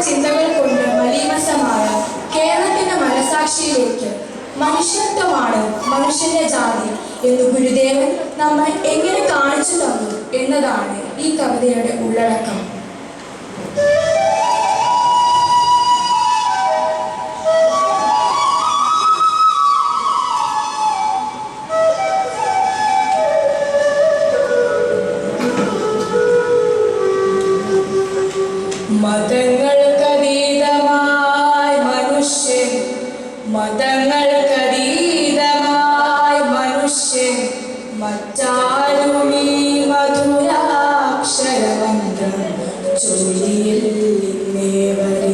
ചിന്തകൾ കൊണ്ട് മലീമസമായ കേരളത്തിന്റെ മനസാക്ഷിയിലേക്ക് മനുഷ്യത്വമാണ് മനുഷ്യന്റെ ജാതി എന്ന് ഗുരുദേവൻ നമ്മൾ എങ്ങനെ കാണിച്ചു തന്നു എന്നതാണ് ഈ കവിതയുടെ ഉള്ളടക്കം. മതങ്ങൾക്കതീതമായി മനുഷ്യൻ മതങ്ങൾക്കതീതമായി മനുഷ്യൻ മറ്റാരും ഈ മധുരാക്ഷരമന്ത്രം ചൊല്ലിയില്ലിന്നേവരെ.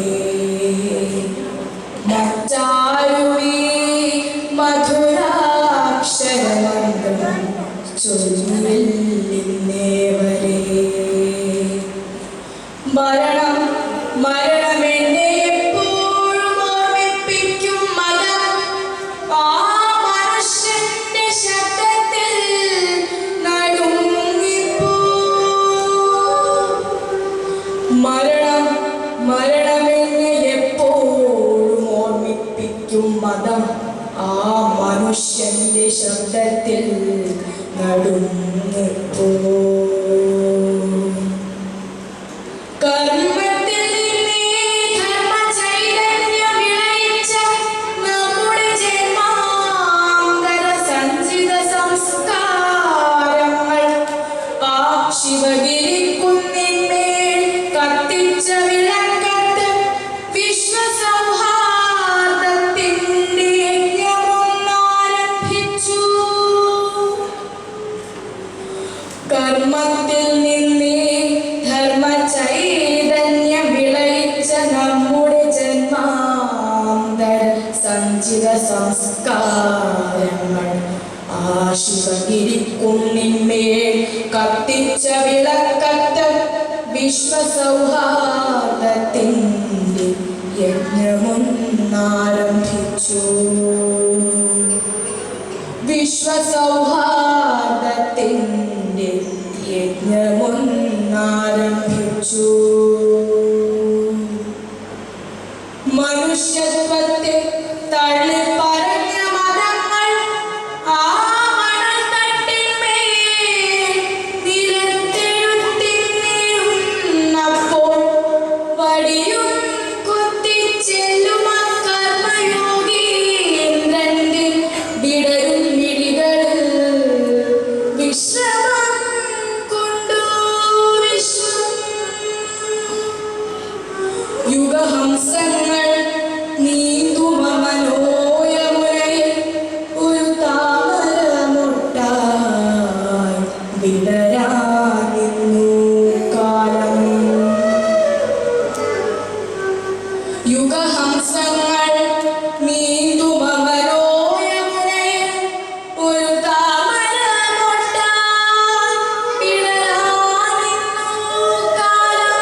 മറ്റാരും ഈ മധുരാക്ഷരമന്ത്രം ചൊല്ലിയില്ലിന്നേവരെ. മരണം മരണമെന്നെ എപ്പോഴും ഓർമ്മിപ്പിക്കും മതം ആ മനുഷ്യന്റെ ശബ്ദത്തിൽ നടുങ്ങിപ്പോ. മരണം മരണമെന്നെ എപ്പോഴും ഓർമ്മിപ്പിക്കും മതം ആ മനുഷ്യന്റെ ശബ്ദത്തിൽ നടുങ്ങിപ്പോ. കർമ്മത്തിൽ നിന്നേ ധർമ്മ ചൈതന്യം വിളയിച്ച നമ്മുടെ ജന്മാന്തര സഞ്ചിത സംസ്കാരങ്ങൾ ആ ശിവഗിരിക്കുന്നിന്മേൽ കത്തിച്ച വിളക്കത്ത് വിശ്വസൗഹാർദ്ദത്തിന്റെ യജ്ഞമൊന്നാരംഭിച്ചു. കർമ്മത്തിൽ നിന്നേ ധർമ്മ ചൈതന്യം വിളയിച്ച നമ്മുടെ ജന്മാന്തര സഞ്ചിത സംസ്കാരങ്ങൾ ആ ശിവഗിരിക്കുന്നിന്മേൽ കത്തിച്ച വിളക്കത്ത് വിശ്വസൗഹാർദ്ദത്തിന്റെ യജ്ഞമൊന്നാരംഭിച്ചു. വിശ്വസൗഹാർദ്ദത്തിന്റെ യജ്ഞമൊന്നാരംഭിച്ചു. മനുഷ്യത്വത്തെ തള്ളിപ്പറഞ്ഞ മതങ്ങൾ ആ മണൽത്തട്ടിന്മേൽ നിലത്തെഴുത്തിന്നിരുന്നപ്പോൾ വടിയും കുത്തിച്ചെല്ലുമ കർമ്മയോഗീന്ദ്രന്റെ വിടരും മിഴികളിൽ വിശ്രമം കൊണ്ടു വിശ്വം. യുഗഹംസങ്ങൾ നീന്തുമ മനോയമുനയിൽ ഒരു താമരമൊട്ടായി വിടരാനിന്നു കാലം. യുഗഹംസങ്ങൾ നീന്തുമ മനോയമുനയിൽ ഒരു താമരമൊട്ടായി വിടരാനിന്നു കാലം.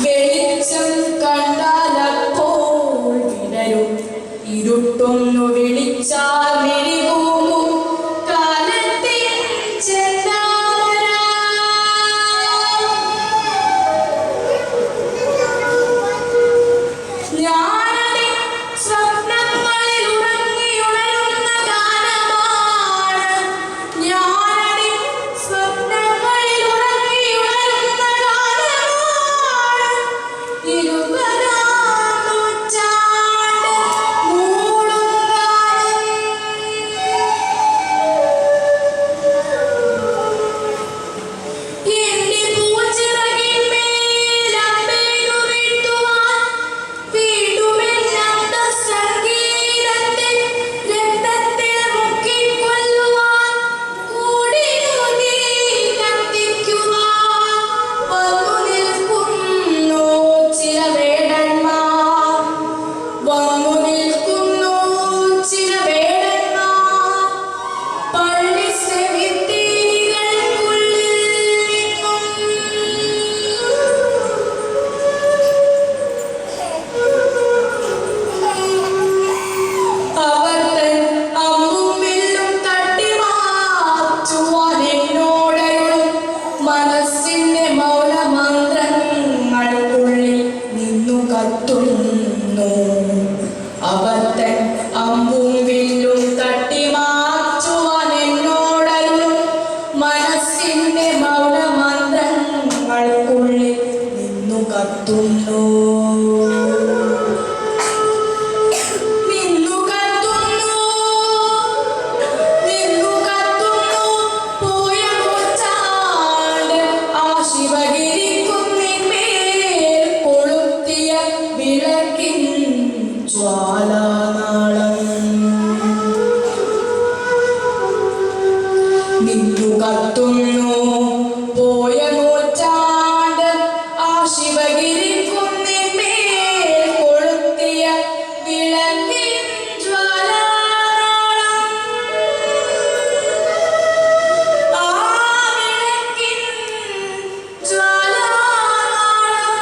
വെളിച്ചം കണ്ടാലപ്പോൾ വിടരും ഇരുട്ടൊന്നു വിളിച്ചാൽ മിഴികൂമും കാലത്തിൻ ചെന്താമര. ഞാനതിൻ സ്വപ്നങ്ങളിൽ ഉറങ്ങിയുണരുന്ന ഗാനമാണ്. ഞാനതിൻ സ്വപ്നങ്ങളിൽ ഉറങ്ങിയുണരുന്ന ഗാനമാണ്. 20-ാം നൂറ്റാണ്ട് മൂളും ഗാനം. എന്റെ പൂച്ചിറകിന്മേൽ അമ്പെയ്തു വീഴ്ത്തുവാൻ വീണ്ടുമെല്ലാം സംഗീതത്തെ രക്തത്തിൽ മുക്കിക്കൊല്ലുവാൻ കൂടിയൂതി കത്തിക്കുവാൻ വന്നു നിൽക്കുന്നു ചില വേടന്മാർ. വന്നു നിൽക്കുന്നു ചില വേടന്മാർ പള്ളി സെമിത്തേരികൾക്കുള്ളിൽ നിന്നും. അവർ തൻ അമ്പും വില്ലും തട്ടി മാറ്റുവാൻ എന്നോടരുളും മനസ്സിൻ ജ്വാലാനാളം നിന്നു കത്തുന്നു പോയ നൂറ്റാണ്ട് ആ ശിവഗിരി കുന്നിന്മേൽ കൊളുത്തിയ വിളക്കിൻ ജ്വാലാനാളം ആ വിളക്കിൻ ജ്വാലാനാളം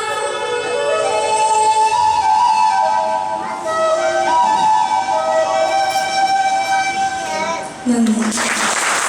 നന്ദി.